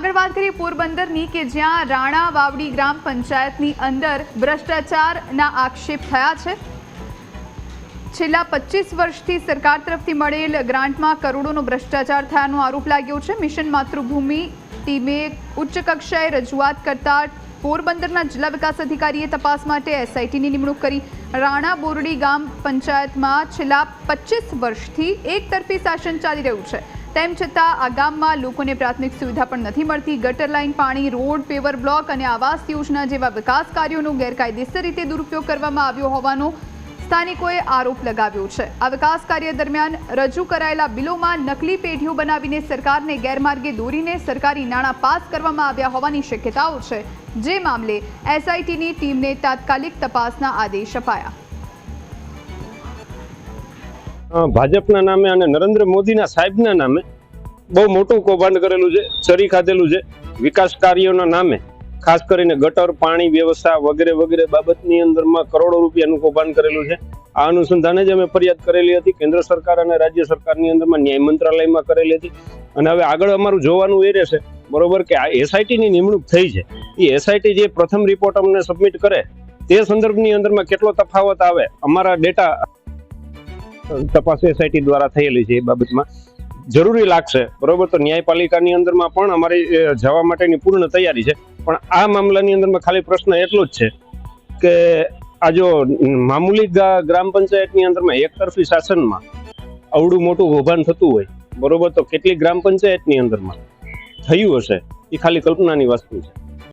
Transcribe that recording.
આગળ વાત કરીએ પોરબંદરની કે જ્યાં રાણા વાવડી ગ્રામ પંચાયતની અંદર ભ્રષ્ટાચારના આક્ષેપ થયા છે। છેલ્લા 25 વર્ષથી સરકાર તરફથી મળેલ ગ્રાન્ટમાં કરોડોનો ભ્રષ્ટાચાર થયાનો આરોપ લાગ્યો છે। મિશન માતૃભૂમિ ટીમે ઉચ્ચ કક્ષાએ રજૂઆત કરતા પોરબંદરના જિલ્લા વિકાસ અધિકારીએ તપાસ માટે એસઆઈટીની નિમણૂક કરી। રાણા બોરડી ગામ પંચાયતમાં છેલ્લા 25 વર્ષથી એકતરફી શાસન ચાલી રહ્યું છે। તેમ છતાં આ ગામમાં લોકોને પ્રાથમિક સુવિધા પણ નથી મળતી। ગટર લાઇન, પાણી, રોડ, પેવર બ્લોક અને આવાસ યોજના જેવા વિકાસ કાર્યોનો ગેરકાયદેસર રીતે દુરુપયોગ કરવામાં આવ્યો હોવાનો સ્થાનિકોએ આરોપ લગાવ્યો છે। આ વિકાસ કાર્ય દરમિયાન રજૂ કરાયેલા બિલોમાં નકલી પેઢીઓ બનાવીને સરકારને ગેરમાર્ગે દોરીને સરકારી નાણાં પાસ કરવામાં આવ્યા હોવાની શક્યતાઓ છે, જે મામલે એસઆઈટીની ટીમને તાત્કાલિક તપાસના આદેશ અપાયા। ભાજપના નામે અને નરેન્દ્ર મોદીના સાહેબના નામે બહુ મોટું કૌભાંડ કરેલું છે, ચરી ખાધેલું છે। વિકાસ કાર્યોના નામે ખાસ કરીને ગટર, પાણી વ્યવસ્થા વગેરે વગેરે બાબતની અંદરમાં કરોડો રૂપિયાનું કૌભાંડ કરેલું છે। આ અનુસંધાને જ અમે ફરિયાદ કરેલી હતી કેન્દ્ર સરકાર અને રાજ્ય સરકારની અંદરમાં ન્યાય મંત્રાલયમાં કરેલી હતી। અને હવે આગળ અમારું જોવાનું એ રહેશે, બરોબર, કે આ એસઆઈટીની નિમણૂક થઈ છે, એ એસઆઈટી જે પ્રથમ રિપોર્ટ અમને સબમિટ કરે તે સંદર્ભની અંદરમાં કેટલો તફાવત આવે, અમારા ડેટા તપાસ એસઆઈટી દ્વારા થયેલી છે, એ બાબતમાં જરૂરી લાગશે, બરોબર। તો ન્યાયપાલિકાની અંદરમાં પણ અમારી જવા માટેની પૂર્ણ તૈયારી છે। પણ આ મામલાની અંદરમાં ખાલી પ્રશ્ન એટલો જ છે કે આ જો મામૂલી ગ્રામ પંચાયતની અંદરમાં એકતરફી શાસનમાં આવડું મોટું કૌભાંડ થતું હોય, બરોબર, તો કેટલી ગ્રામ પંચાયતની અંદરમાં થયું હશે એ ખાલી કલ્પનાની વસ્તુ છે।